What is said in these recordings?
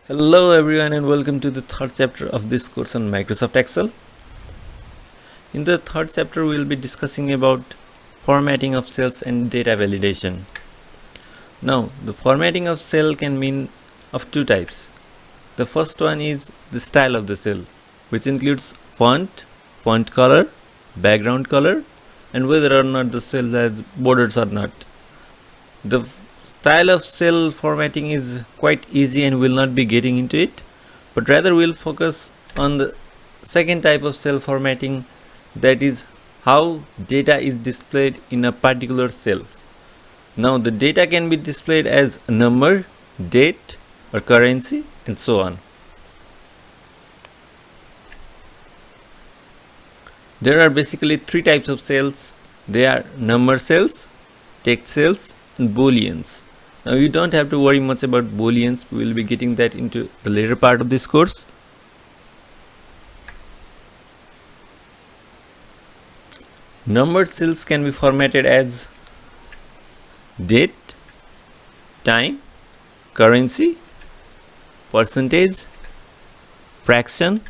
Hello everyone and welcome to the third chapter of this course on Microsoft Excel. In the third chapter we will be discussing about formatting of cells and data validation. Now the formatting of cell can mean of two types. The first one is the style of the cell, which includes font color, background color, and whether or not the cell has borders or not. The style of cell formatting is quite easy and we'll not be getting into it, but rather we'll focus on the second type of cell formatting, that is how data is displayed in a particular cell. Now the data can be displayed as a number, date or currency and so on. There are basically three types of cells. They are number cells, text cells and booleans. Now you don't have to worry much about booleans, we will be getting that into the later part of this course. Numbered cells can be formatted as date, time, currency, percentage, fraction,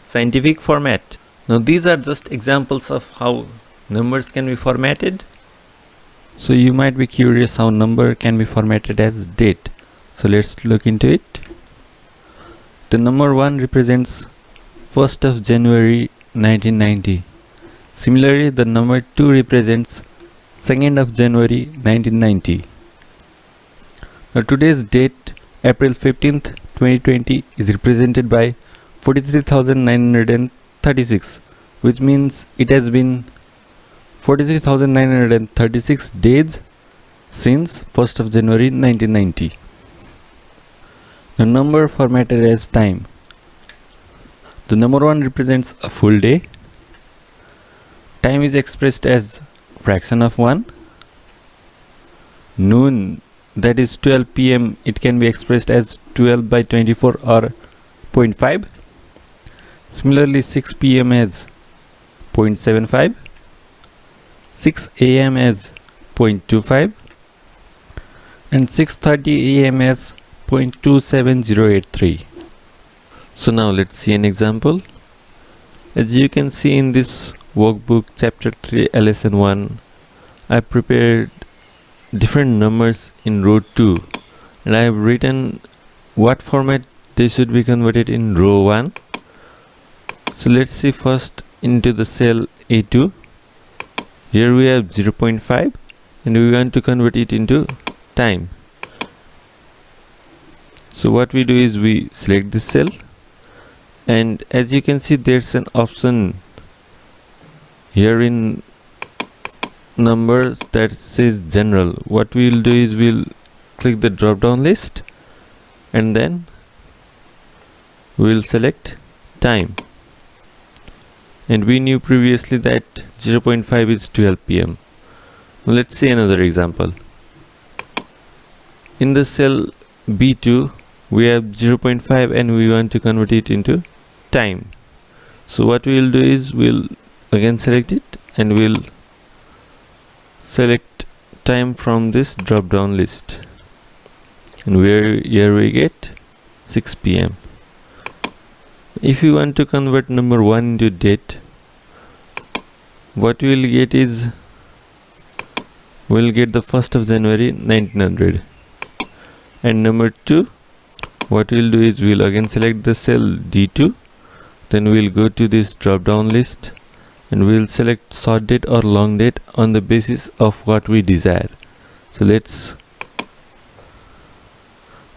scientific format. Now these are just examples of how numbers can be formatted. So you might be curious how number can be formatted as date. So let's look into it. The number 1 represents 1st of January 1990. Similarly, the number 2 represents 2nd of January 1990. Now today's date, April 15th, 2020, is represented by 43,936, which means it has been 43,936 days since 1st of January 1990. The number formatted as time. The number 1 represents a full day. Time is expressed as fraction of 1. Noon, that is 12 p.m., it can be expressed as 12 by 24 or 0.5. Similarly, 6 p.m. as 0.75. 6 a.m. as 0.25 and 6:30 a.m. as 0.27083. So now let's see an example. As you can see in this workbook chapter 3 lesson 1, I prepared different numbers in row 2 and I have written what format they should be converted in row 1. So let's see first into the cell A2. Here we have 0.5 and we want to convert it into time. So what we do is we select this cell, and as you can see there's an option here in numbers that says general. What we will do is we'll click the drop down list and then we'll select time. And we knew previously that 0.5 is 12 p.m. Now let's see another example. In the cell B2 we have 0.5 and we want to convert it into time. So what we will do is we'll again select it and we'll select time from this drop down list, and here we get 6 p.m. If you want to convert number 1 into date, what we will get is we'll get the 1st of January 1900. And number 2, what we'll do is we'll again select the cell D2, then we'll go to this drop down list and we'll select short date or long date on the basis of what we desire. So let's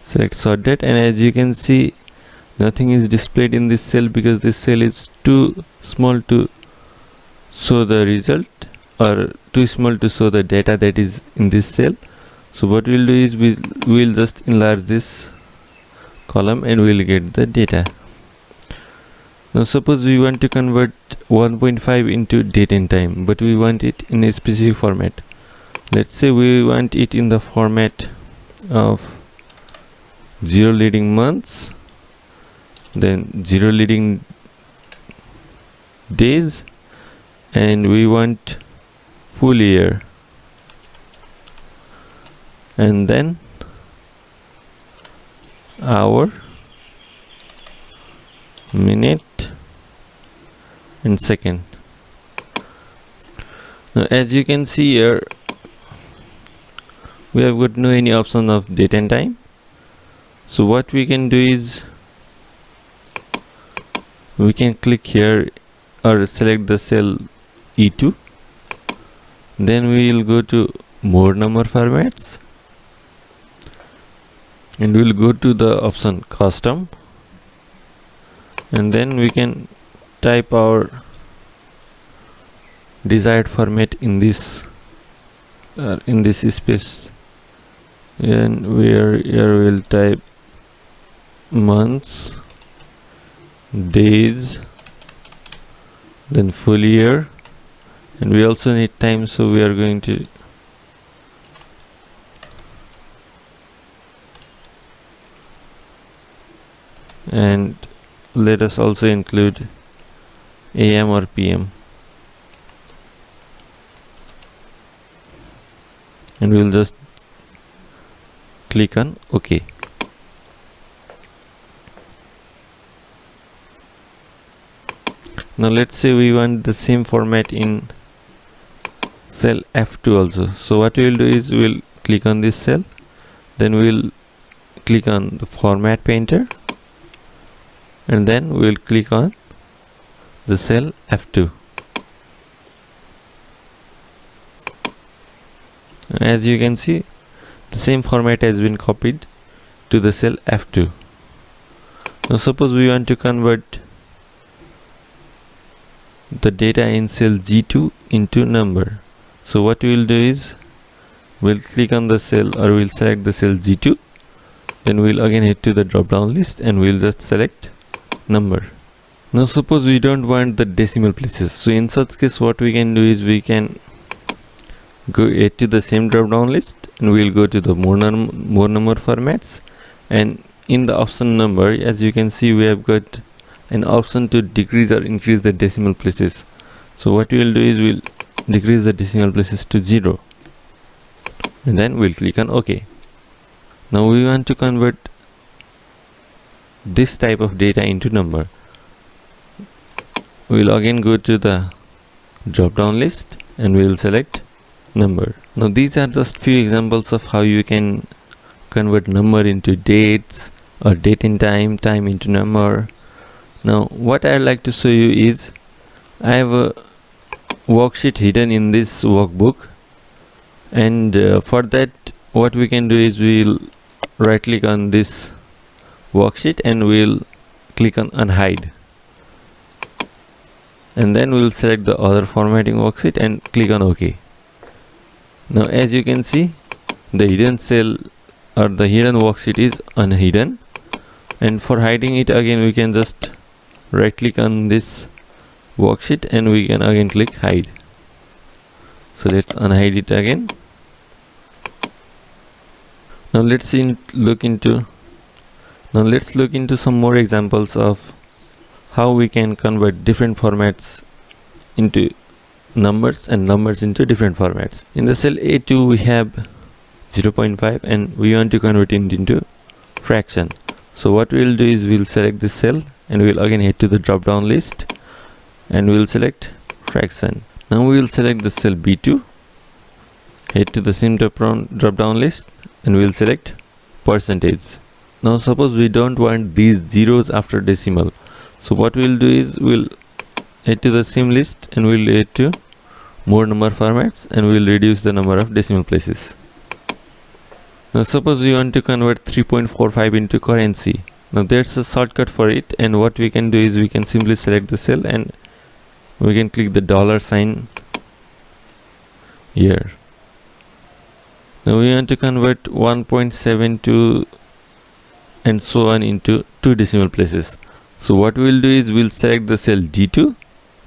select short date, and as you can see nothing is displayed in this cell because this cell is too small to show the result or too small to show the data that is in this cell. So what we'll do is we'll just enlarge this column and we'll get the data. Now suppose we want to convert 1.5 into date and time, but we want it in a specific format. Let's say we want it in the format of 0 leading months, then 0 leading days, and we want full year, and then hour, minute and second. Now as you can see here, we have got no any option of date and time. So what we can do is we can click here or select the cell E2, then we will go to more number formats and we will go to the option custom, and then we can type our desired format in this space, and where here we'll type months, days, then full year, and we also need time, so we are going to and let us also include AM or PM, and we will just click on OK. Now let's say we want the same format in cell F2 also. So what we will do is we will click on this cell, then we will click on the format painter, and then we will click on the cell F2. As you can see, the same format has been copied to the cell F2. Now suppose we want to convert the data in cell G2 into number. So what we will do is we'll click on the cell, or we'll select the cell G2, then we'll again head to the drop down list and we'll just select number. Now suppose we don't want the decimal places, so in such case what we can do is we can go head to the same drop down list and we'll go to the more number formats, and in the option number, as you can see, we have got an option to decrease or increase the decimal places. So what we will do is we'll decrease the decimal places to 0, and then we'll click on OK. Now we want to convert this type of data into number. We'll again go to the drop down list and we'll select number. Now these are just few examples of how you can convert number into dates, or date and time, time into number. Now what I'd like to show you is I have a worksheet hidden in this workbook, and for that what we can do is we'll right click on this worksheet and we'll click on unhide, and then we'll select the other formatting worksheet and click on OK. Now as you can see, the hidden cell or the hidden worksheet is unhidden, and for hiding it again we can just right click on this worksheet and we can again click hide. So let's unhide it again. Now let's look into some more examples of how we can convert different formats into numbers and numbers into different formats. In the cell A2 we have 0.5 and we want to convert it into fraction. So what we will do is we'll select this cell and we'll again head to the drop down list and we'll select fraction. Now we will select the cell B2, head to the same drop down list and we'll select percentage. Now suppose we don't want these zeros after decimal, so what we'll do is we'll head to the same list and we'll head to more number formats and we'll reduce the number of decimal places. Now suppose we want to convert 3.45 into currency. Now there's a shortcut for it, and what we can do is we can simply select the cell and we can click the $sign here. Now we want to convert 1.72 and so on into 2 decimal places. So what we'll do is we'll select the cell D2,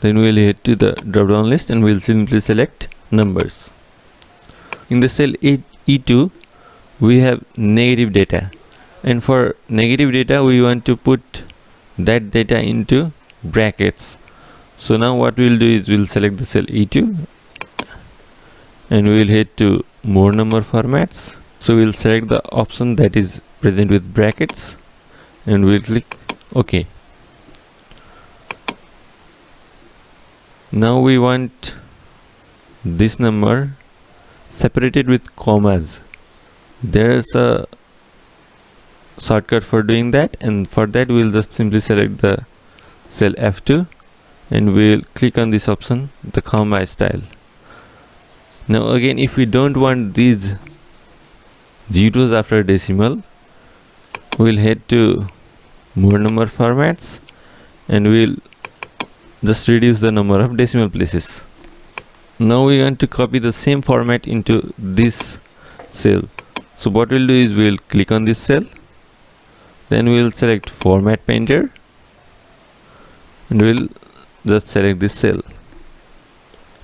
then we'll head to the drop down list and we'll simply select numbers. In the cell E2 we have negative data, and for negative data we want to put that data into brackets. So now what we'll do is we'll select the cell E2 and we'll head to more number formats. So we'll select the option that is present with brackets and we'll click OK. Now we want this number separated with commas. There's a shortcut for doing that, and for that we'll just simply select the cell F2 and we'll click on this option, the comma style. Now again, if we don't want these zeros after decimal, we'll head to more number formats and we'll just reduce the number of decimal places. Now we want to copy the same format into this cell. So what we'll do is we'll click on this cell, then we'll select Format Painter and we'll just select this cell.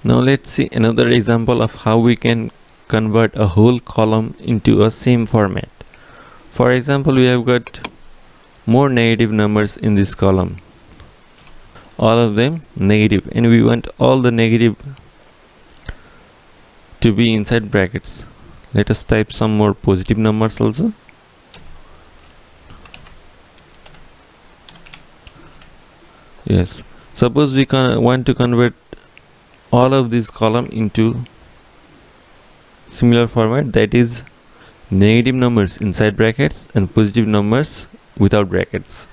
Now let's see another example of how we can convert a whole column into a same format. For example, we have got more negative numbers in this column, all of them negative, and we want all the negative to be inside brackets. Let us type some more positive numbers also. Yes, suppose we want to convert all of this column into similar format, that is negative numbers inside brackets and positive numbers without brackets.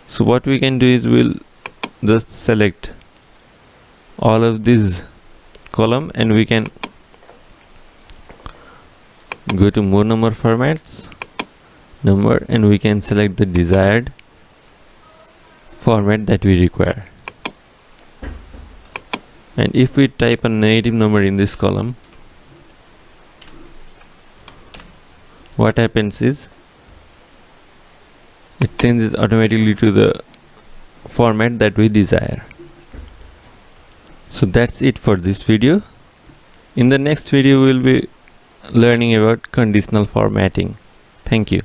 So what we can do is we'll just select all of this column and we can go to more number formats, number, and we can select the desired format that we require. And if we type a negative number in this column, what happens is it changes automatically to the format that we desire. So that's it for this video. In the next video we'll be learning about conditional formatting. Thank you.